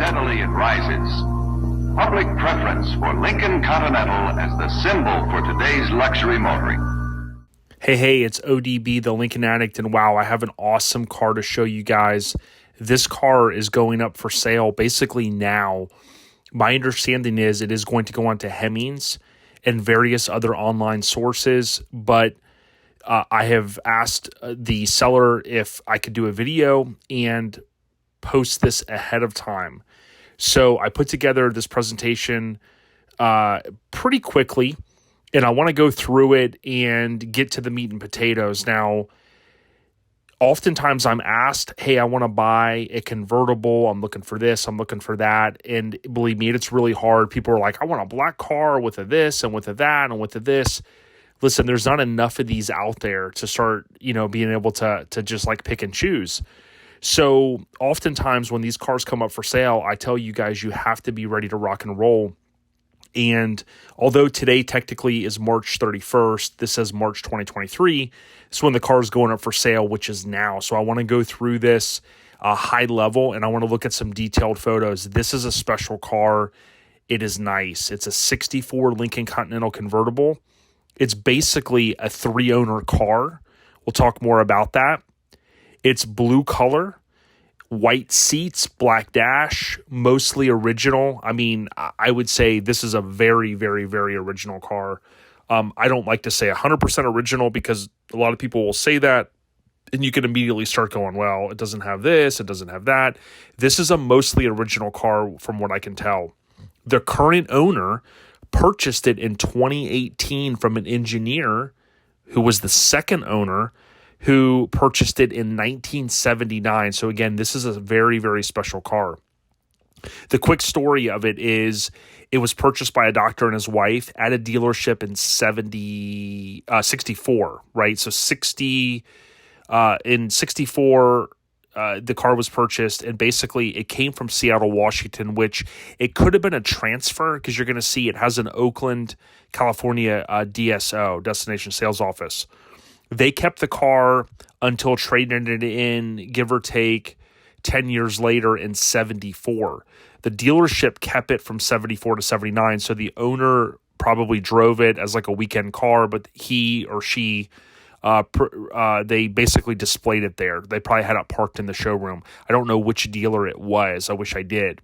steadily it rises. Public preference for Lincoln Continental as the symbol for today's luxury motoring. Hey, it's ODB, the Lincoln Addict, and wow, I have an awesome car to show you guys. This car is going up for sale basically now. My understanding is it is going to go on to Hemmings and various other online sources, but I have asked the seller if I could do a video and post this ahead of time. So I put together this presentation pretty quickly, and I want to go through it and get to the meat and potatoes. Now, oftentimes I'm asked, hey, I want to buy a convertible. I'm looking for this. I'm looking for that. And believe me, it's really hard. People are like, I want a black car with a this and with a that and with a this. Listen, there's not enough of these out there to start, being able to just like pick and choose. So oftentimes when these cars come up for sale, I tell you guys, you have to be ready to rock and roll. And although today technically is March 31st, this says March 2023, it's when the car is going up for sale, which is now. So I want to go through this high level, and I want to look at some detailed photos. This is a special car. It is nice. It's a 64 Lincoln Continental Convertible. It's basically a 3-owner car. We'll talk more about that. It's blue color. White seats, black dash, mostly original. I mean, I would say this is a very, very, very original car. I don't like to say 100% original because a lot of people will say that, and you can immediately start going, well, it doesn't have this, it doesn't have that. This is a mostly original car from what I can tell. The current owner purchased it in 2018 from an engineer who was the second owner who purchased it in 1979. So again, this is a very, very special car. The quick story of it is it was purchased by a doctor and his wife at a dealership in 64, right? So in 64, the car was purchased, and basically it came from Seattle, Washington, which it could have been a transfer because you're going to see it has an Oakland, California DSO, Destination Sales Office. They kept the car until trading it in, give or take, 10 years later in 74. The dealership kept it from 74 to 79, so the owner probably drove it as like a weekend car, but he or she, they basically displayed it there. They probably had it parked in the showroom. I don't know which dealer it was. I wish I did.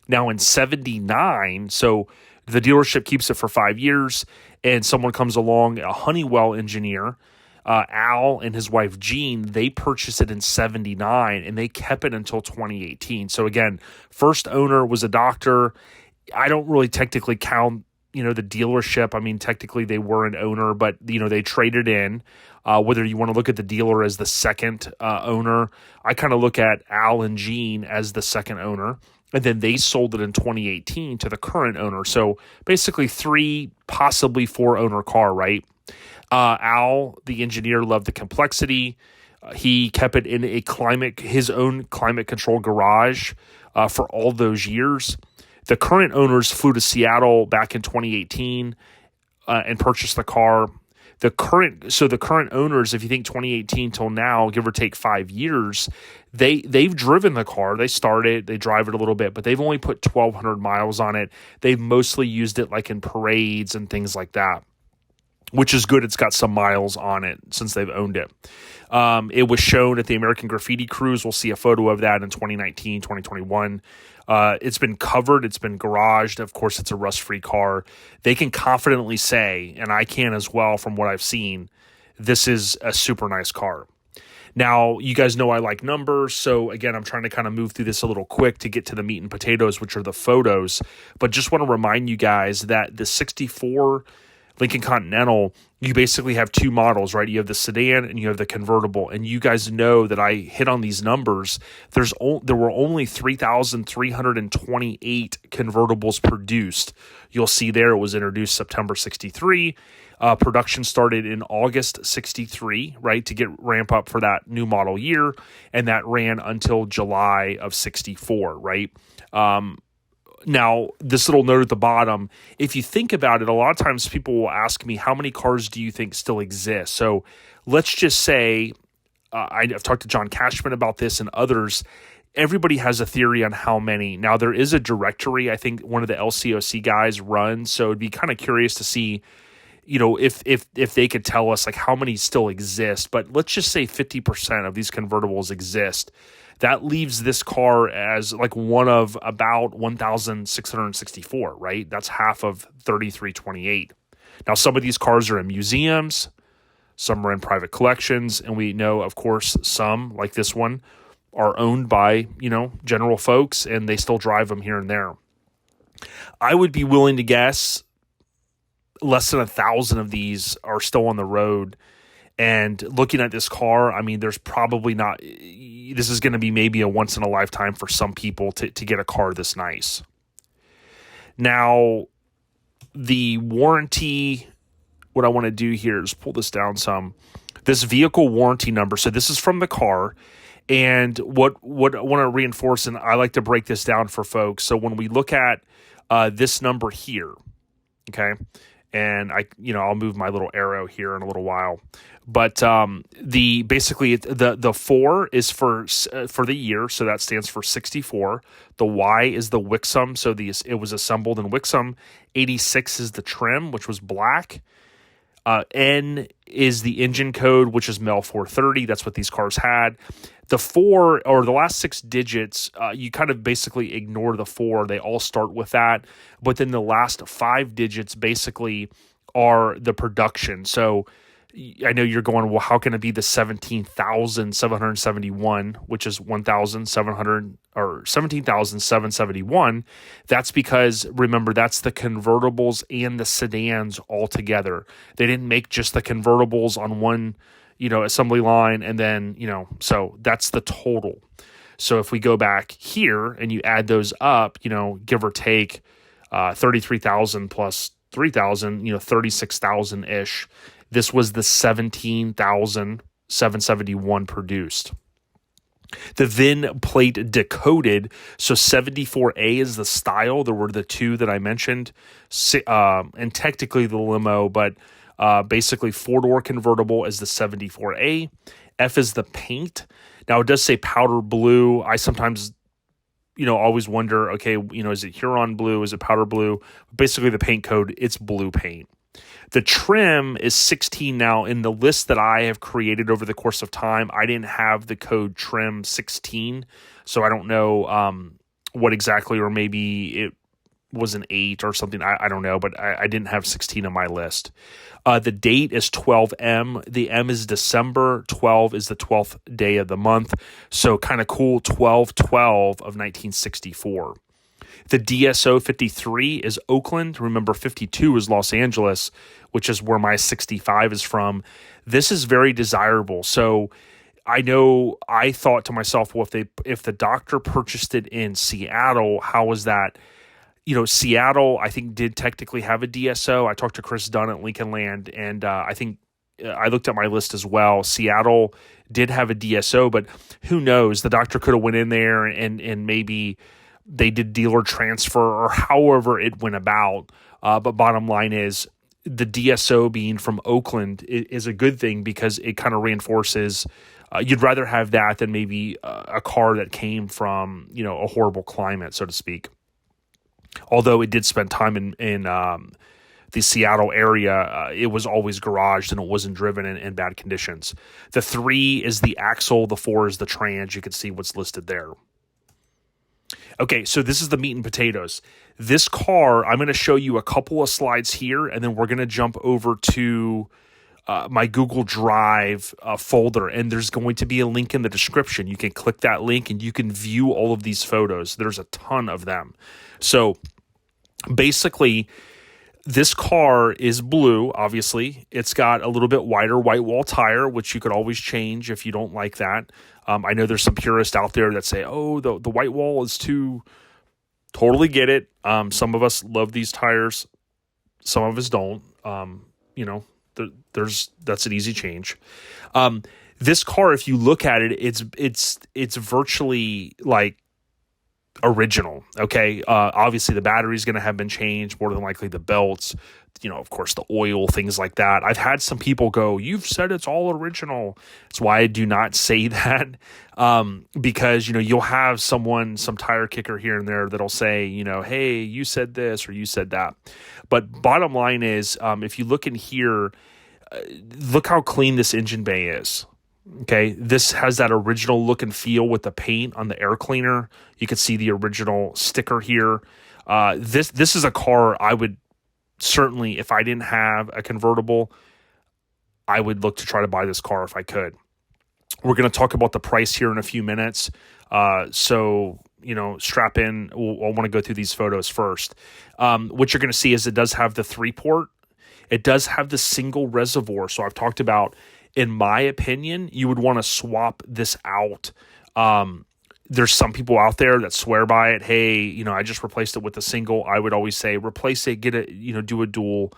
Now in 79, so the dealership keeps it for 5 years, and someone comes along, a Honeywell engineer, Al and his wife Jean, they purchased it in 79 and they kept it until 2018. So again, first owner was a doctor. I don't really technically count, the dealership. I mean, technically they were an owner, but they traded in. Whether you want to look at the dealer as the second owner, I kind of look at Al and Jean as the second owner. And then they sold it in 2018 to the current owner. So basically 3, possibly 4 owner car, right? Al, the engineer, loved the complexity. He kept it in his own climate control garage for all those years. The current owners flew to Seattle back in 2018 and purchased the car. The current owners, if you think 2018 till now, give or take 5 years, they've driven the car. They drive it a little bit, but they've only put 1,200 miles on it. They've mostly used it like in parades and things like that, which is good. It's got some miles on it since they've owned it. It was shown at the American Graffiti Cruise. We'll see a photo of that in 2019, 2021. It's been covered. It's been garaged. Of course, it's a rust-free car. They can confidently say, and I can as well from what I've seen, this is a super nice car. Now, you guys know I like numbers, so again, I'm trying to kind of move through this a little quick to get to the meat and potatoes, which are the photos. But just want to remind you guys that the 64 Lincoln Continental, you basically have 2 models, right? You have the sedan and you have the convertible. And you guys know that I hit on these numbers. There were only 3,328 convertibles produced. You'll see there it was introduced September 63. Production started in August 63, right, to ramp up for that new model year. And that ran until July of 64, right? Now, this little note at the bottom, if you think about it, a lot of times people will ask me, how many cars do you think still exist? So let's just say, I've talked to John Cashman about this and others, everybody has a theory on how many. Now, there is a directory I think one of the LCOC guys runs, so it'd be kind of curious to see, if they could tell us like how many still exist. But let's just say 50% of these convertibles exist. That leaves this car as like one of about 1,664, right? That's half of 3,328. Now, some of these cars are in museums, some are in private collections, and we know, of course, some, like this one, are owned by, general folks, and they still drive them here and there. I would be willing to guess less than 1,000 of these are still on the road. And looking at this car, I mean, there's probably not, this is going to be maybe a once in a lifetime for some people to get a car this nice. Now, the warranty, what I want to do here is pull this down some. This vehicle warranty number, so this is from the car. And what I want to reinforce, and I like to break this down for folks. So when we look at this number here, okay, and I'll move my little arrow here in a little while. But the 4 is for the year, so that stands for 64. The Y is the Wixom, so it was assembled in Wixom. 86 is the trim, which was black. N is the engine code, which is MEL 430. That's what these cars had. The 4, or the last 6 digits, you kind of basically ignore the 4. They all start with that. But then the last 5 digits basically are the production. So I know you're going, well, how can it be the 17,771, which is 1,700 or 17,771? That's because, remember, that's the convertibles and the sedans all together. They didn't make just the convertibles on one, assembly line, and then, so that's the total. So if we go back here and you add those up, give or take 33,000 plus 3,000, 36,000-ish. This was the 17,771 produced. The VIN Plate Decoded, so 74A is the style. There were the 2 that I mentioned, and technically the limo, but basically 4-door convertible is the 74A. F is the paint. Now, it does say powder blue. I sometimes, always wonder, okay, is it Huron blue? Is it powder blue? Basically, the paint code, it's blue paint. The trim is 16 now. In the list that I have created over the course of time, I didn't have the code trim 16, so I don't know what exactly, or maybe it was an 8 or something. I don't know, but I didn't have 16 on my list. The date is 12M. The M is December. 12 is the 12th day of the month. So kind of cool, 12/12 of 1964. The DSO 53 is Oakland. Remember, 52 is Los Angeles, which is where my 65 is from. This is very desirable. So I know I thought to myself, well, if the doctor purchased it in Seattle, how was that? Seattle, I think, did technically have a DSO. I talked to Chris Dunn at Lincoln Land, and I think I looked at my list as well. Seattle did have a DSO, but who knows? The doctor could have went in there and maybe they did dealer transfer or however it went about. But bottom line is the DSO being from Oakland is a good thing because it kind of reinforces you'd rather have that than maybe a car that came from, a horrible climate, so to speak. Although it did spend time in the Seattle area, it was always garaged and it wasn't driven in bad conditions. The 3 is the axle. The 4 is the trans. You can see what's listed there. Okay, so this is the meat and potatoes. This car, I'm going to show you a couple of slides here, and then we're going to jump over to my Google Drive folder, and there's going to be a link in the description. You can click that link, and you can view all of these photos. There's a ton of them. So basically, this car is blue, obviously. It's got a little bit wider white wall tire, which you could always change if you don't like that. I know there's some purists out there that say, oh, the white wall is too... Totally get it. Some of us love these tires. Some of us don't. That's an easy change. This car, if you look at it, it's virtually like original. Okay. Obviously the battery's going to have been changed, more than likely the belts, of course the oil, things like that. I've had some people go, "You've said it's all original." That's why I do not say that. Because, you'll have some tire kicker here and there that'll say, "Hey, you said this or you said that." But bottom line is, if you look in here, look how clean this engine bay is. Okay, this has that original look and feel with the paint on the air cleaner. You can see the original sticker here. This is a car I would certainly, if I didn't have a convertible, I would look to try to buy this car if I could. We're going to talk about the price here in a few minutes. So, strap in. I want to go through these photos first. What you're going to see is it does have the 3-port. It does have the single reservoir. So I've talked about, in my opinion, you would want to swap this out. There's some people out there that swear by it. Hey, I just replaced it with a single. I would always say replace it, get it, do a dual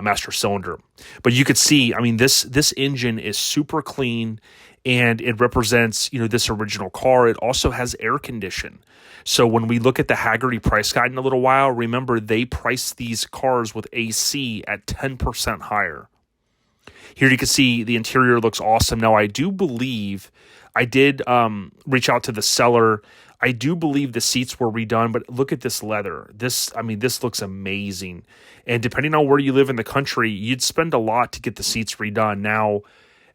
master cylinder. But you could see, this engine is super clean, and it represents, this original car. It also has air condition. So when we look at the Hagerty price guide in a little while, remember they price these cars with AC at 10% higher. Here you can see the interior looks awesome. Now, I do believe, I did reach out to the seller. I do believe the seats were redone, but look at this leather. This looks amazing. And depending on where you live in the country, you'd spend a lot to get the seats redone. Now,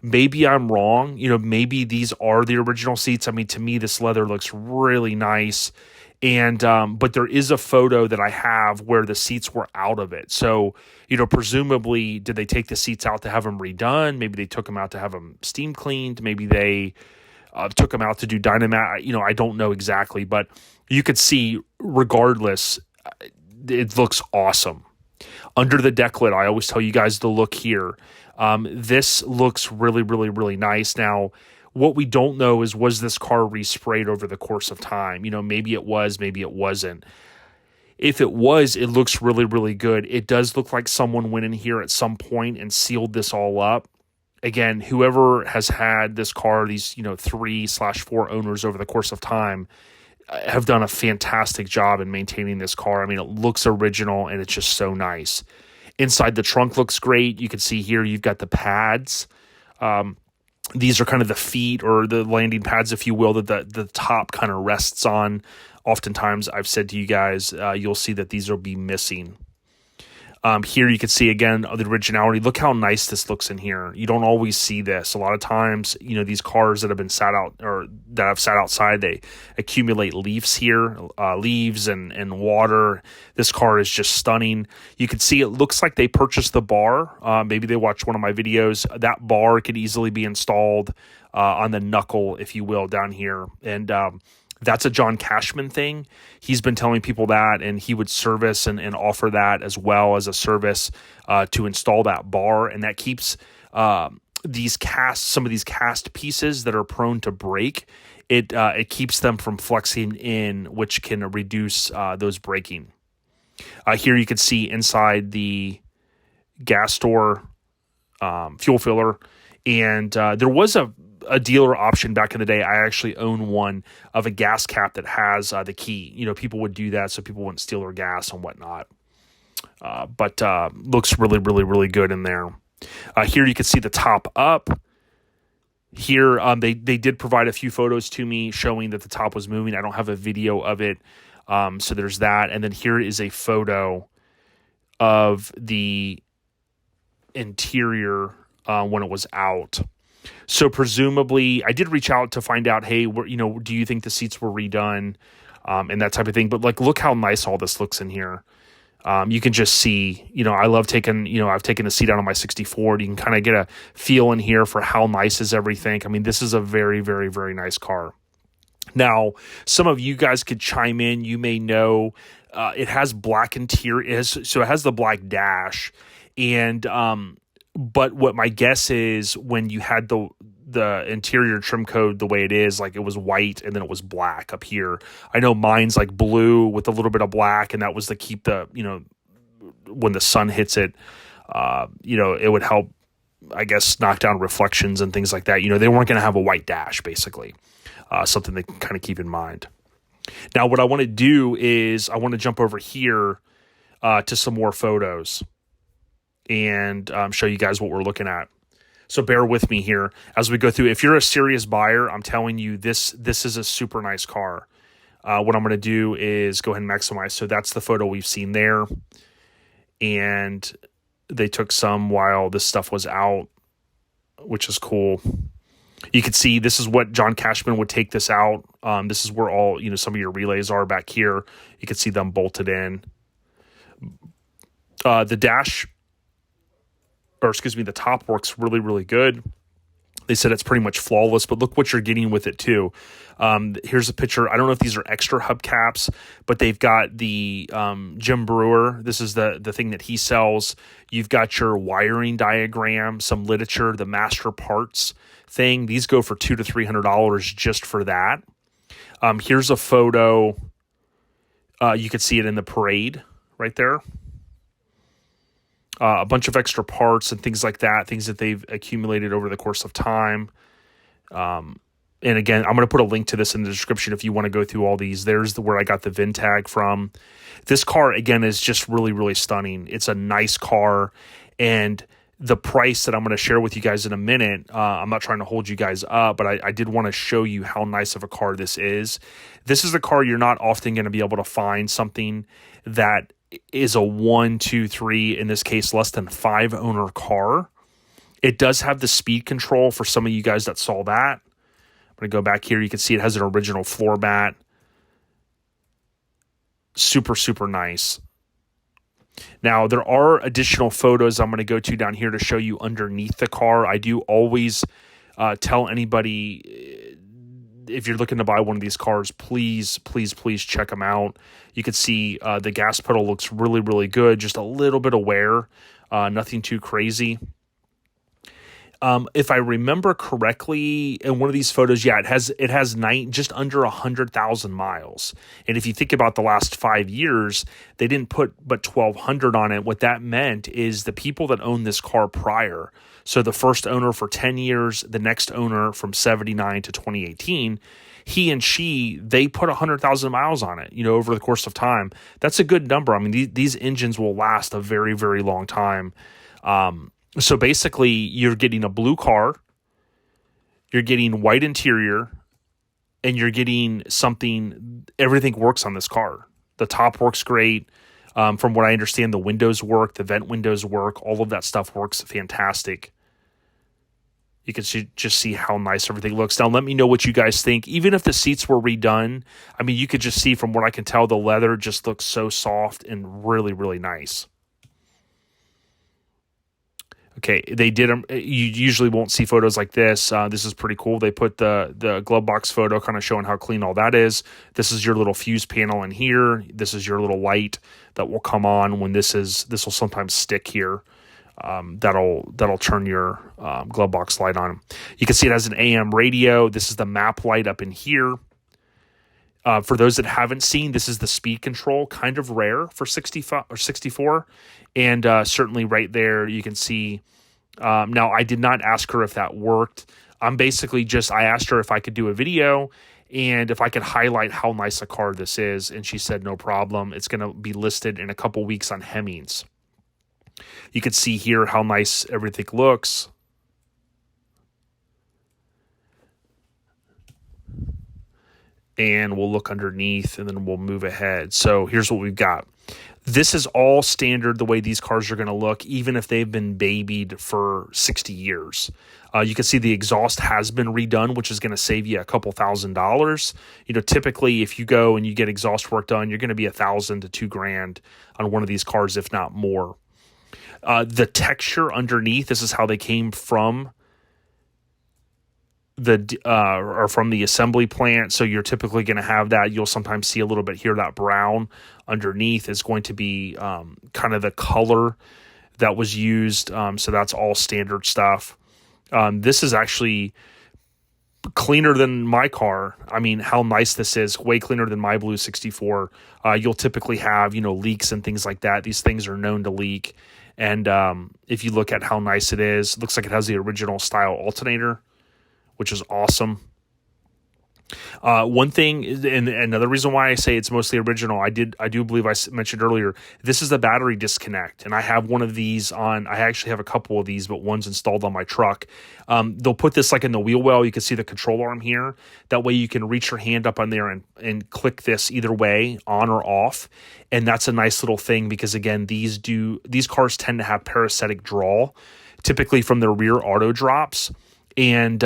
maybe I'm wrong. Maybe these are the original seats. To me, this leather looks really nice. And, but there is a photo that I have where the seats were out of it. So, presumably, did they take the seats out to have them redone? Maybe they took them out to have them steam cleaned. Maybe they took them out to do Dynamat. I don't know exactly, but you could see, regardless, it looks awesome. Under the deck lid, I always tell you guys to look here. This looks really, really, really nice. Now, what we don't know is, was this car resprayed over the course of time? Maybe it was, maybe it wasn't. If it was, it looks really, really good. It does look like someone went in here at some point and sealed this all up. Again, whoever has had this car, these 3/4 owners over the course of time, have done a fantastic job in maintaining this car. It looks original, and it's just so nice. Inside the trunk looks great. You can see here you've got the pads. These are kind of the feet, or the landing pads, if you will, that the top kind of rests on. Oftentimes, I've said to you guys, you'll see that these will be missing. Here you can see, again, the originality. Look how nice this looks in here. You don't always see this. A lot of times, these cars that have been sat out, or that have sat outside, they accumulate leaves here, leaves and water. This car is just stunning. You can see it looks like they purchased the bar. Maybe they watched one of my videos. That bar could easily be installed on the knuckle, if you will, down here. And that's a John Cashman thing. He's been telling people that, and he would service and offer that as well as a service to install that bar. And that keeps some of these cast pieces that are prone to break. It keeps them from flexing in, which can reduce those breaking. Here you can see inside the gas door fuel filler, and there was a dealer option back in the day. I actually own one of a gas cap that has the key. People would do that so people wouldn't steal their gas and whatnot. But looks really, really, really good in there. Here you can see the top up. Here they did provide a few photos to me showing that the top was moving. I don't have a video of it. So there's that. And then here is a photo of the interior when it was out. So presumably, I did reach out to find out, hey, do you think the seats were redone, and that type of thing? But look how nice all this looks in here. You can just see, I love taking, I've taken the seat out of my 64. You can kind of get a feel in here for how nice is everything. This is a very, very, very nice car. Now, some of you guys could chime in. You may know it has black interior, so it has the black dash, and but what my guess is, when you had the interior trim code the way it is, like it was white and then it was black up here. I know mine's like blue with a little bit of black, and that was to keep the, when the sun hits it, it would help, I guess, knock down reflections and things like that. They weren't going to have a white dash, basically. Something to kind of keep in mind. Now, what I want to do is I want to jump over here to some more photos and show you guys what we're looking at. So bear with me here as we go through. If you're a serious buyer, I'm telling you, this is a super nice car. What I'm going to do is go ahead and maximize. So that's the photo we've seen there. And they took some while this stuff was out, which is cool. You can see this is what John Cashman would take this out. This is where all, some of your relays are back here. You can see them bolted in. The top works really, really good. They said it's pretty much flawless, but look what you're getting with it too. Here's a picture. I don't know if these are extra hubcaps, but they've got the Jim Brewer. This is the thing that he sells. You've got your wiring diagram, some literature, the master parts thing. These go for $200 to $300 just for that. Here's a photo. You can see it in the parade right there. A bunch of extra parts and things like that, things that they've accumulated over the course of time. And again, I'm going to put a link to this in the description if you want to go through all these. There's where I got the VIN tag from. This car, again, is just really, really stunning. It's a nice car. And the price that I'm going to share with you guys in a minute, I'm not trying to hold you guys up, but I did want to show you how nice of a car this is. This is a car you're not often going to be able to find something that is a 1, 2, 3, in this case, less than 5 owner car. It does have the speed control for some of you guys that saw that. I'm going to go back here. You can see it has an original floor mat. Super, super nice. Now, there are additional photos I'm going to go to down here to show you underneath the car. I do always tell anybody, if you're looking to buy one of these cars, please, please, please check them out. You can see the gas pedal looks really, really good. Just a little bit of wear, nothing too crazy. If I remember correctly, in one of these photos, it has just under 100,000 miles. And if you think about the last 5 years, they didn't put but 1,200 on it. What that meant is the people that owned this car prior, so the first owner for 10 years, the next owner from 79 to 2018, he and she, they put 100,000 miles on it, over the course of time. That's a good number. I mean, these engines will last a very, very long time. So basically, you're getting a blue car, you're getting white interior, and you're getting everything works on this car. The top works great. From what I understand, the windows work, the vent windows work, all of that stuff works fantastic. You can just see how nice everything looks. Now, let me know what you guys think. Even if the seats were redone, I mean, you could just see from what I can tell, the leather just looks so soft and really, really nice. Okay, they did them. You usually won't see photos like this. This is pretty cool. They put the glove box photo kind of showing how clean all that is. This is your little fuse panel in here. This is your little light that will come on when this will sometimes stick here. That'll turn your glove box light on. You can see it has an AM radio. This is the map light up in here. For those that haven't seen, this is the speed control, kind of rare for 65 or 64. And certainly right there, you can see. Now, I did not ask her if that worked. I asked her if I could do a video and if I could highlight how nice a car this is. And she said, no problem. It's going to be listed in a couple weeks on Hemmings. You can see here how nice everything looks. And we'll look underneath and then we'll move ahead. So here's what we've got. This is all standard the way these cars are going to look, even if they've been babied for 60 years. You can see the exhaust has been redone, which is going to save you a couple $1,000s. Typically if you go and you get exhaust work done, you're going to be $1,000 to $2,000 on one of these cars, if not more. The texture underneath, this is how they came from from the assembly plant. So you're typically going to have that. You'll sometimes see a little bit here, that brown underneath is going to be kind of the color that was used. So that's all standard stuff. This is actually cleaner than my car. I mean, how nice this is. Way cleaner than my blue 64. You'll typically have, leaks and things like that. These things are known to leak. And if you look at how nice it is, it looks like it has the original style alternator, which is awesome. One thing, and another reason why I say it's mostly original, I do believe I mentioned earlier, this is the battery disconnect, and I have one of these on. I actually have a couple of these, but one's installed on my truck. They'll put this like in the wheel well. You can see the control arm here. That way you can reach your hand up on there and click this either way, on or off. And that's a nice little thing because again, these cars tend to have parasitic draw, typically from their rear auto drops, and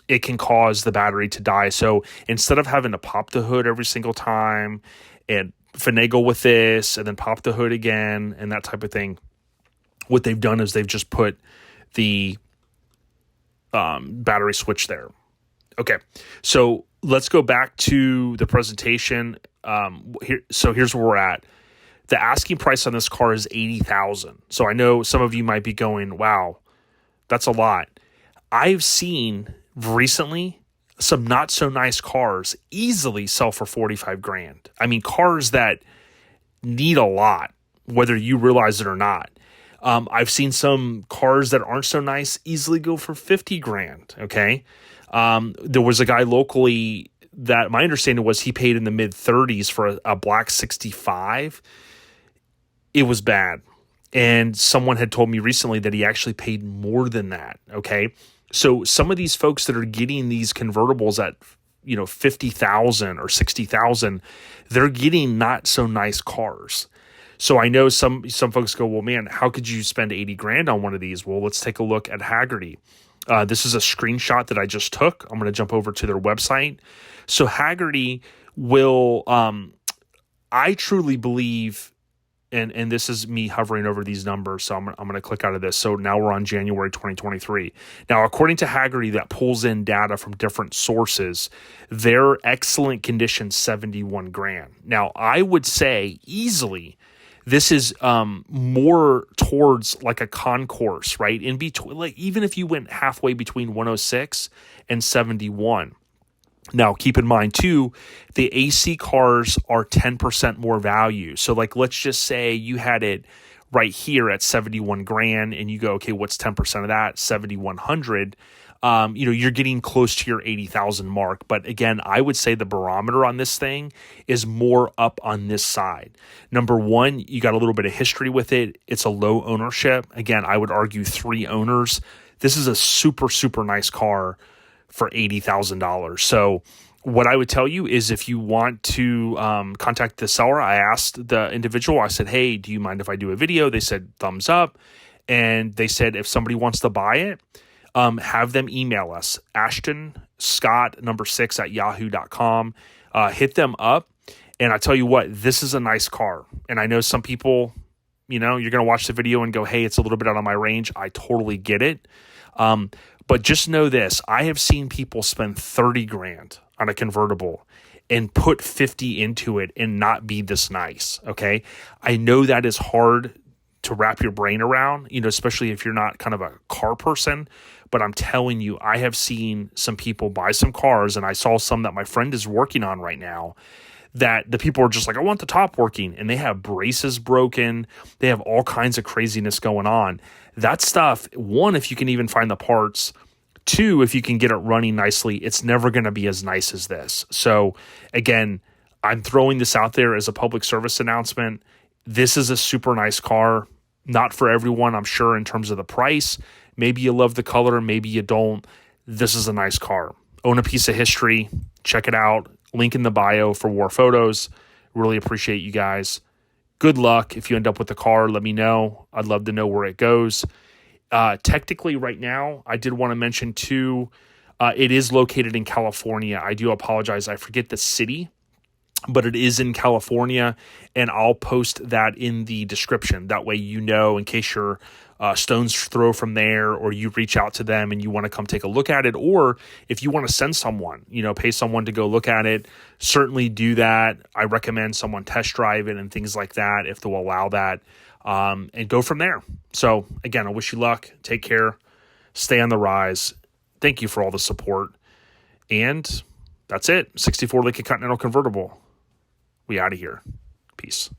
it can cause the battery to die. So instead of having to pop the hood every single time and finagle with this and then pop the hood again and that type of thing, what they've done is they've just put the battery switch there. Okay, so let's go back to the presentation. Here's where we're at. The asking price on this car is $80,000. So I know some of you might be going, wow, that's a lot. I've seen recently some not so nice cars easily sell for 45 grand. I mean, cars that need a lot, whether you realize it or not. I've seen some cars that aren't so nice easily go for 50 grand. Okay. There was a guy locally that my understanding was he paid in the mid 30s for a black 65. It was bad. And someone had told me recently that he actually paid more than that. Okay. So some of these folks that are getting these convertibles at, 50,000 or 60,000, they're getting not so nice cars. So I know some folks go, well, man, how could you spend 80 grand on one of these? Well, let's take a look at Hagerty. This is a screenshot that I just took. I'm going to jump over to their website. So Hagerty will, I truly believe, and this is me hovering over these numbers, so I'm going to click out of this. So now we're on January 2023. Now, according to Hagerty, that pulls in data from different sources, their excellent condition, 71 grand. Now, I would say easily this is more towards like a concourse, right? In between, like even if you went halfway between 106 and 71. Now, keep in mind, too, the AC cars are 10% more value. So, like, let's just say you had it right here at 71 grand and you go, okay, what's 10% of that? 7,100. You're getting close to your 80,000 mark. But again, I would say the barometer on this thing is more up on this side. Number one, you got a little bit of history with it. It's a low ownership. Again, I would argue 3 owners. This is a super, super nice car for $80,000. So what I would tell you is if you want to contact the seller, I asked the individual, I said, hey, do you mind if I do a video? They said, thumbs up. And they said, if somebody wants to buy it, have them email us, ashtonscott6@yahoo.com. Hit them up. And I tell you what, this is a nice car. And I know some people, you're going to watch the video and go, hey, it's a little bit out of my range. I totally get it. But just know this, I have seen people spend 30 grand on a convertible and put 50 into it and not be this nice, okay? I know that is hard to wrap your brain around, especially if you're not kind of a car person, but I'm telling you, I have seen some people buy some cars, and I saw some that my friend is working on right now, that the people are just like, I want the top working, and they have braces broken. They have all kinds of craziness going on. That stuff, one, if you can even find the parts, 2, if you can get it running nicely, it's never going to be as nice as this. So again, I'm throwing this out there as a public service announcement. This is a super nice car. Not for everyone, I'm sure, in terms of the price. Maybe you love the color, maybe you don't. This is a nice car. Own a piece of history. Check it out. Link in the bio for war photos. Really appreciate you guys. Good luck. If you end up with the car, let me know. I'd love to know where it goes. Technically, right now, I did want to mention, too, it is located in California. I do apologize. I forget the city, but it is in California, and I'll post that in the description. That way in case you're stone's throw from there, or you reach out to them and you want to come take a look at it, or if you want to send someone, pay someone to go look at it, certainly do that. I recommend someone test drive it and things like that if they'll allow that, and go from there. So again, I wish you luck. Take care. Stay on the rise. Thank you for all the support. And that's it. 64 Lincoln Continental Convertible. We out of here. Peace.